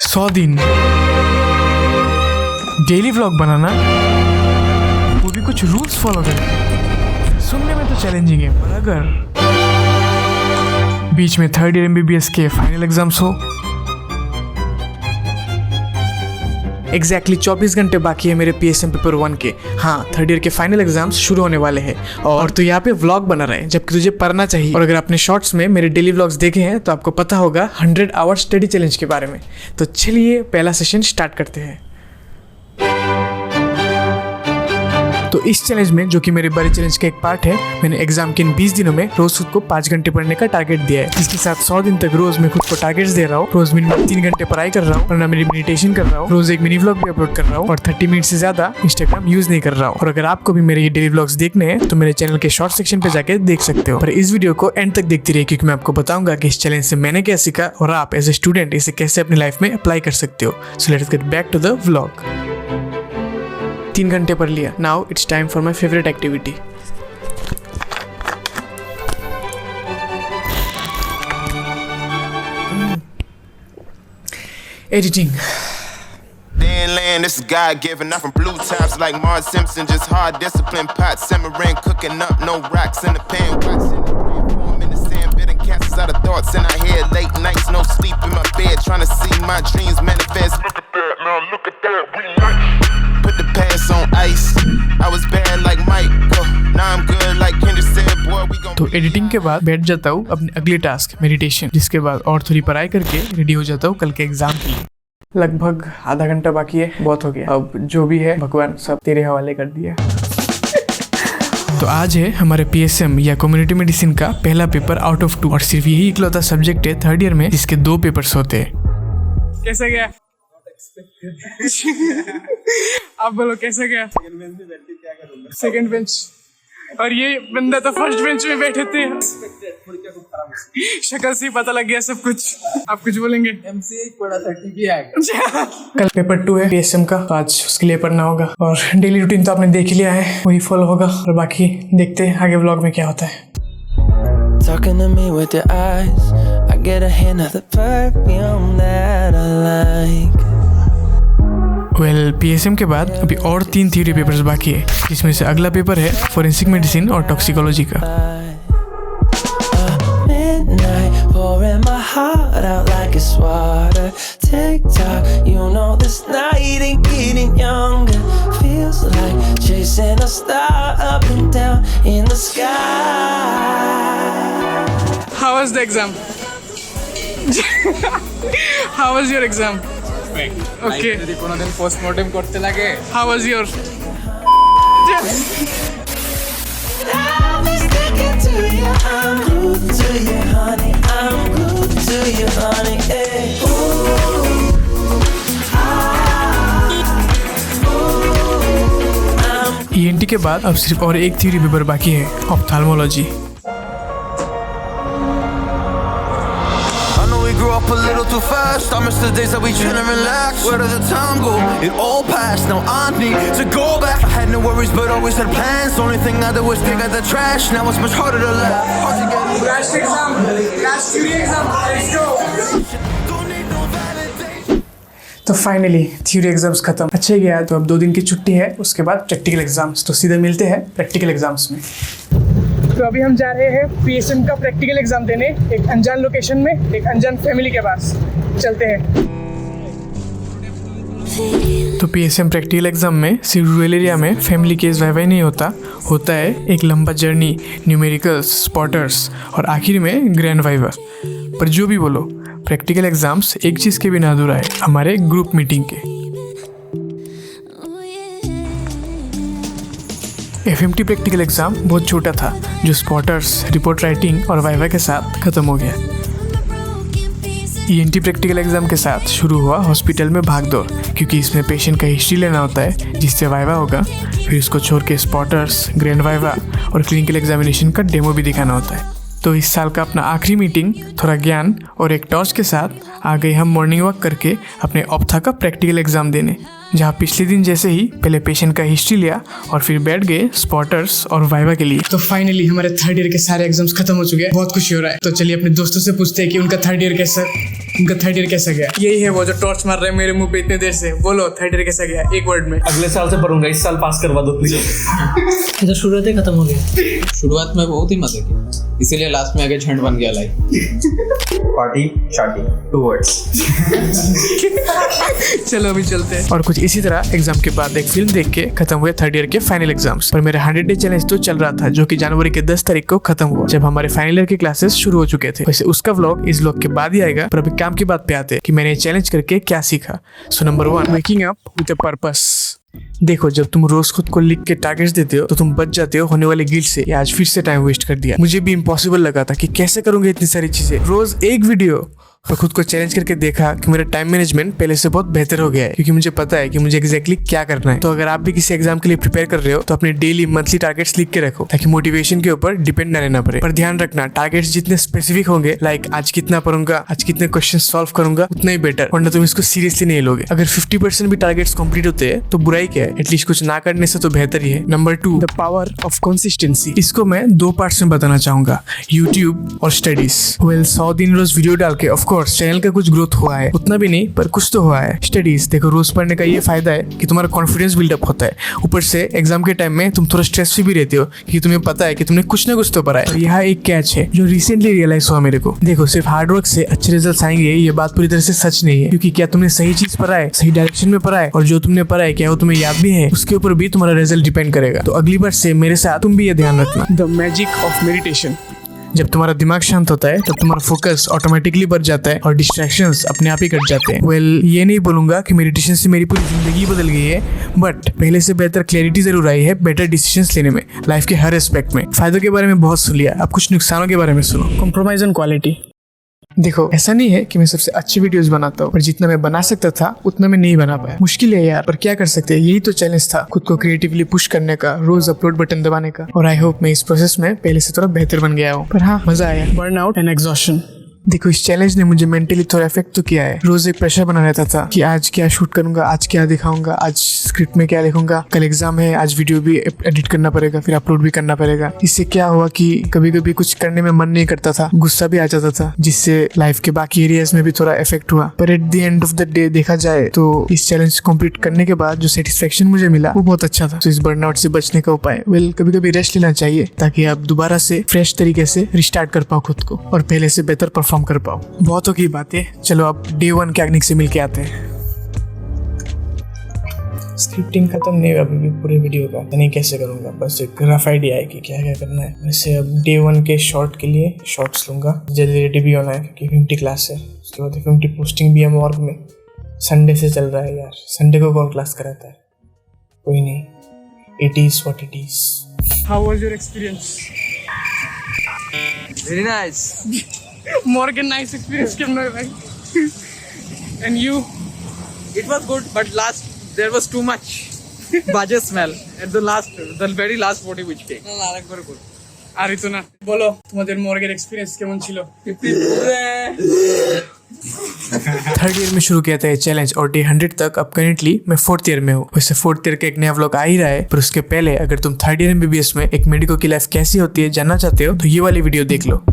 100 दिन daily vlog बनाना, वो भी कुछ रूल्स फॉलो करके। सुनने में तो चैलेंजिंग है, पर अगर बीच में थर्ड ईयर MBBS के फाइनल एग्जाम्स हो, एग्जैक्टली 24 घंटे बाकी है मेरे PSM पेपर 1 के। हाँ, थर्ड ईयर के फाइनल एग्जाम्स शुरू होने वाले हैं और तो यहाँ पे व्लॉग बना रहे हैं जबकि तुझे पढ़ना चाहिए। और अगर आपने शॉर्ट्स में मेरे डेली व्लॉग्स देखे हैं तो आपको पता होगा 100 आवर स्टडी चैलेंज के बारे में। तो चलिए पहला सेशन स्टार्ट करते हैं। तो इस चैलेंज में, जो कि मेरे बड़े चैलेंज का एक पार्ट है, मैंने एग्जाम के इन 20 दिनों में रोज खुद को 5 घंटे पढ़ने का टारगेट दिया है। इसके साथ 100 दिन तक रोज मैं खुद को टारगेट्स दे रहा हूँ। रोज मिनिमम 3 घंटे पढ़ाई कर रहा हूँ, वरना मेरी मेडिटेशन कर रहा हूँ, रोज एक मिनी व्लॉग भी अपलोड कर रहा हूँ और 30 मिनट से ज्यादा इंस्टाग्राम यूज नहीं कर रहा हूँ। और अगर आपको भी मेरे ये डेली व्लॉग्स देखने हैं तो मेरे चैनल के शॉर्ट सेक्शन पे जाके देख सकते हो। पर इस वीडियो को एंड तक देखती रहिए, क्योंकि मैं आपको बताऊंगा कि इस चैलेंज से मैंने क्या सीखा और आप एज ए स्टूडेंट इसे कैसे अपनी लाइफ में अप्लाई कर सकते हो। So let's get back to the vlog. 3 घंटे पढ़ लिया। Now it's time for my favourite activity. Editing. Land, this is God given. I'm from blue tops like Mars Simpson. Just hard discipline, pot simmering, cooking up, no rocks in the pan. Watching the rain form in the sand, bidding cancels out of thoughts in our head. Late nights, no sleep in my bed, trying to see my dreams manifest. Look at that, now look at that, we like. Put the past on ice. I was bad like Mike. Now I'm good like Kendrick said, boy, we gon'. तो editing के बाद बैठ जाता हूँ अपने अगले task meditation, जिसके बाद और थोड़ी पढ़ाई करके रेडी हो जाता हूँ कल के एग्जाम के लिए। लगभग आधा घंटा बाकी है, बहुत हो गया। अब जो भी है भगवान सब तेरे हवाले कर दिया। तो आज है हमारे PSM या कम्युनिटी मेडिसिन का पहला पेपर आउट ऑफ 2 और सिर्फ यही इकलौता सब्जेक्ट है थर्ड ईयर में जिसके 2 पेपर्स होते हैं। कैसा गया? आप बोलो कैसा गया? Second bench. और ये बंदा तो फर्स्ट बेंच में बैठे थे। शक्ल से ही पता लग गया सब कुछ। आप कुछ बोलेंगे? MCA पढ़ा था, TP आएगा। कल पेपर 2 है PSM का, तो आज उसके लिए पढ़ना होगा। और डेली रूटीन तो आपने देख ही लिया है, वही फॉलो होगा। और बाकी देखते हैं आगे व्लॉग में क्या होता है। Talking to me with your eyes, I get a hint of the perfume that I like. PSM के बाद अभी और 3 थ्योरी पेपर्स बाकी है, जिसमें से अगला पेपर है फोरेंसिक मेडिसिन और टॉक्सिकोलॉजी का। Midnight, pouring my heart out like it's water. Tick tock, you know this night ain't getting younger. Feels like chasing a star up and down in the sky. How was the exam? How was your exam? Okay. যদি কোনোদিন postmortem করতে লাগে। How was your? I'll be sticking to you. I'm glued to you, honey. I'm glued to you, honey. Hey. ENT के बाद अब सिर्फ और एक थ्योरी पेपर बाकी है, ophthalmology. Grew up a little too fast. I miss the days that we chill and relax. Where did the time go? It all passed. Now I need to go back. I had no worries, but always had plans. The only thing I did was dig at the trash. Now it's much harder to laugh. Hard to get Last exam, last theory exam, let's go. Don't need no validation. तो finally theory exams खत्म। अच्छा गया। तो अब 2 दिन की छुट्टी है, उसके बाद प्रैक्टिकल एग्जाम्स। तो सीधे मिलते हैं प्रैक्टिकल एग्जाम्स में। तो अभी हम जा रहे हैं PSM का प्रैक्टिकल एग्जाम देने, एक अनजान लोकेशन में, एक अनजान फैमिली के पास। चलते हैं। तो PSM प्रैक्टिकल एग्जाम में सिर्फ रूरल एरिया में फैमिली केस वाइवा नहीं होता है एक लंबा जर्नी, न्यूमेरिकल्स, स्पॉटर्स और आखिर में ग्रैंड वाइवा। पर जो भी बोलो, प्रैक्टिकल एग्जाम्स एक चीज़ के बिना अधूरा है, हमारे ग्रुप मीटिंग के। FMT प्रैक्टिकल एग्जाम बहुत छोटा था, जो स्पॉटर्स, रिपोर्ट राइटिंग और वाइवा के साथ खत्म हो गया। ENT प्रैक्टिकल एग्जाम के साथ शुरू हुआ हॉस्पिटल में भागदौड़, क्योंकि इसमें पेशेंट का हिस्ट्री लेना होता है जिससे वाइवा होगा, फिर उसको छोड़ के स्पॉटर्स, ग्रैंड वाइवा और क्लिनिकल एग्जामिनेशन का डेमो भी दिखाना होता है। तो इस साल का अपना आखिरी मीटिंग थोड़ा ज्ञान और एक टॉर्च के साथ आ गए हम मॉर्निंग वॉक करके अपने ऑप्था का प्रैक्टिकल एग्जाम देने। जहाँ पिछले दिन जैसे ही पहले पेशेंट का हिस्ट्री लिया और फिर बैठ गए स्पॉटर्स और वाइवा के लिए। तो फाइनली हमारे थर्ड ईयर के सारे एग्जाम्स खत्म हो चुके हैं, बहुत खुशी हो रहा है। तो चलिए अपने दोस्तों से पूछते हैं कि उनका थर्ड ईयर कैसा गया। यही है वो जो टॉर्च मार रहे हैं मेरे मुंह पे इतने देर से। बोलो थर्ड ईयर कैसा गया एक वर्ड में। अगले साल से पढ़ूंगा, इस साल पास करवा दो प्लीज। ये तो शुरुआत ही खत्म हो गई। शुरुआत में बहुत ही मजे किया, इसीलिए लास्ट में आगे झंड बन गया लाइफ। पार्टी शार्टी 2 words। चलो अभी चलते हैं। और कुछ इसी तरह एग्जाम के बाद एक फिल्म देख के खत्म हुए थर्ड ईयर के फाइनल एग्जाम्स। पर मेरा 100 डे चैलेंज तो चल रहा था, जो कि जनवरी के 10 तारीख को खत्म हुआ, जब हमारे फाइनल ईयर के क्लासेस शुरू हो चुके थे। वैसे उसका व्लॉग इस व्लॉग के बाद ही आएगा, पर अभी काम की बात पे आते हैं कि मैंने चैलेंज करके क्या सीखा। So number 1, waking up with a purpose. देखो, जब तुम रोज खुद को लिख के टारगेट्स देते हो तो तुम बच जाते हो होने वाले गिल्ट से। आज फिर से टाइम वेस्ट कर दिया। मुझे भी इम्पॉसिबल लगा था कि कैसे करूंगा इतनी सारी चीजें, रोज एक वीडियो। पर खुद को चैलेंज करके देखा कि मेरा टाइम मैनेजमेंट पहले से बहुत बेहतर हो गया है, क्योंकि मुझे पता है कि मुझे एग्जैक्टली क्या करना है। तो अगर आप भी किसी एग्जाम के लिए प्रिपेयर कर रहे हो तो अपने डेली मंथली टारगेट्स लिख के रखो, ताकि मोटिवेशन के ऊपर डिपेंड ना रहना पड़े। पर ध्यान रखना, टारगेट्स जितने स्पेसिफिक होंगे, लाइक आज कितना पढ़ूंगा, आज कितने क्वेश्चन सॉल्व करूंगा, उतना ही बेटर, वरना तुम इसको सीरियसली नहीं लोगे। अगर 50% भी टारगेट्स कंप्लीट होते हैं तो बुराई क्या है, एटलीस्ट कुछ ना करने से तो बेहतर ही है। Number 2, the power of consistency. इसको मैं 2 पार्ट्स में बताना चाहूंगा, यूट्यूब और स्टडीज। 100 दिन रोज वीडियो डाल के ऑफकोर्स चैनल का कुछ ग्रोथ हुआ है, उतना भी नहीं पर कुछ तो हुआ है। स्टडीज देखो, रोज पढ़ने का ये फायदा है कि तुम्हारा कॉन्फिडेंस बिल्डअप होता है। ऊपर से एग्जाम के टाइम में तुम थोड़ा स्ट्रेस फ्री भी रहते हो, क्योंकि तुम्हें पता है कि तुमने कुछ ना कुछ तो पढ़ा है। यहाँ एक कैच है जो रिसेंटली रियलाइज हुआ मेरे को। देखो, सिर्फ हार्डवर्क से अच्छे रिजल्ट आएंगे ये बात पूरी तरह से सच नहीं है, क्योंकि क्या तुमने सही चीज पढ़ा है, सही डायरेक्शन में पढ़ा है, और जो तुमने पढ़ा है क्या वो तुम्हें याद भी है, उसके ऊपर भी तुम्हारा रिजल्ट डिपेंड करेगा। तो अगली बार से मेरे साथ तुम भी ये ध्यान रखना। The magic of meditation. जब तुम्हारा दिमाग शांत होता है तब तुम्हारा फोकस ऑटोमेटिकली बढ़ जाता है और डिस्ट्रैक्शंस अपने आप ही कट जाते हैं। ये नहीं बोलूंगा कि मेडिटेशन से मेरी पूरी जिंदगी बदल गई है, बट पहले से बेहतर क्लैरिटी जरूर आई है बेटर डिसीजंस लेने में, लाइफ के हर एस्पेक्ट में। फायदों के बारे में बहुत सुन लिया, अब कुछ नुकसानों के बारे में सुनो। Compromise on quality. देखो, ऐसा नहीं है कि मैं सबसे अच्छी वीडियोस बनाता हूँ, पर जितना मैं बना सकता था उतना मैं नहीं बना पाया। मुश्किल है यार, पर क्या कर सकते हैं, यही तो चैलेंज था, खुद को क्रिएटिवली पुश करने का, रोज अपलोड बटन दबाने का। और आई होप मैं इस प्रोसेस में पहले से थोड़ा बेहतर बन गया हूँ। पर हाँ, मजा आया। Burnout and exhaustion. देखो, इस चैलेंज ने मुझे मेंटली थोड़ा इफेक्ट तो किया है। रोज एक प्रेशर बना रहता था कि आज क्या शूट करूंगा, आज क्या दिखाऊंगा, आज स्क्रिप्ट में क्या लिखूंगा, कल एग्जाम है, आज वीडियो भी एडिट करना पड़ेगा, फिर अपलोड भी करना पड़ेगा। इससे क्या हुआ कि कभी कभी कुछ करने में मन नहीं करता था, गुस्सा भी आ जाता था, जिससे लाइफ के बाकी एरियाज में भी थोड़ा इफेक्ट हुआ। पर at the end of the day देखा जाए तो इस चैलेंज कंप्लीट करने के बाद जो सेटिस्फेक्शन मुझे मिला वो बहुत अच्छा था। तो इस बर्नआउट से बचने का उपाय, कभी कभी रेस्ट लेना चाहिए, ताकि आप दोबारा से फ्रेश तरीके से रिस्टार्ट कर पाओ खुद को और पहले से बेहतर परफॉर्म कर पाओ। बहुतों की बातें, चलो अब डे 1 के अग्निक से मिलके आते हैं। स्क्रिप्टिंग खत्म नहीं हुआ अभी भी पूरे वीडियो का, नहीं कैसे करूंगा, बस एक रफ आइडिया है कि क्या क्या करना है। वैसे अब डे 1 के शॉर्ट के लिए शॉर्ट्स लूंगा, जल्दी रेडी भी होना है क्योंकि 50 क्लास है, उसके बाद 50 पोस्टिंग भी है मॉर्ग में। संडे से चल रहा है यार, संडे को कौन क्लास कराता है, कोई नहीं, it is what it is. How was your experience? Very nice. Morgan, nice experience came my way. And you? It was good, but there was too much baje smell at the very last body which came. No, আরেকবার বল। আর তো না, বলো তোমাদের মর্গের experience কেমন ছিল? Third year में शुरू किया था ये चैलेंज और डे 100 तक अब करेंटली मैं 4th ईयर में हूँ। वैसे 4th ईयर का एक नया व्लॉग आ ही रहा है, पर उसके पहले अगर तुम 3rd ईयर MBBS में एक मेडिको की लाइफ कैसी होती है जानना चाहते हो तो ये वाली वीडियो देख लो।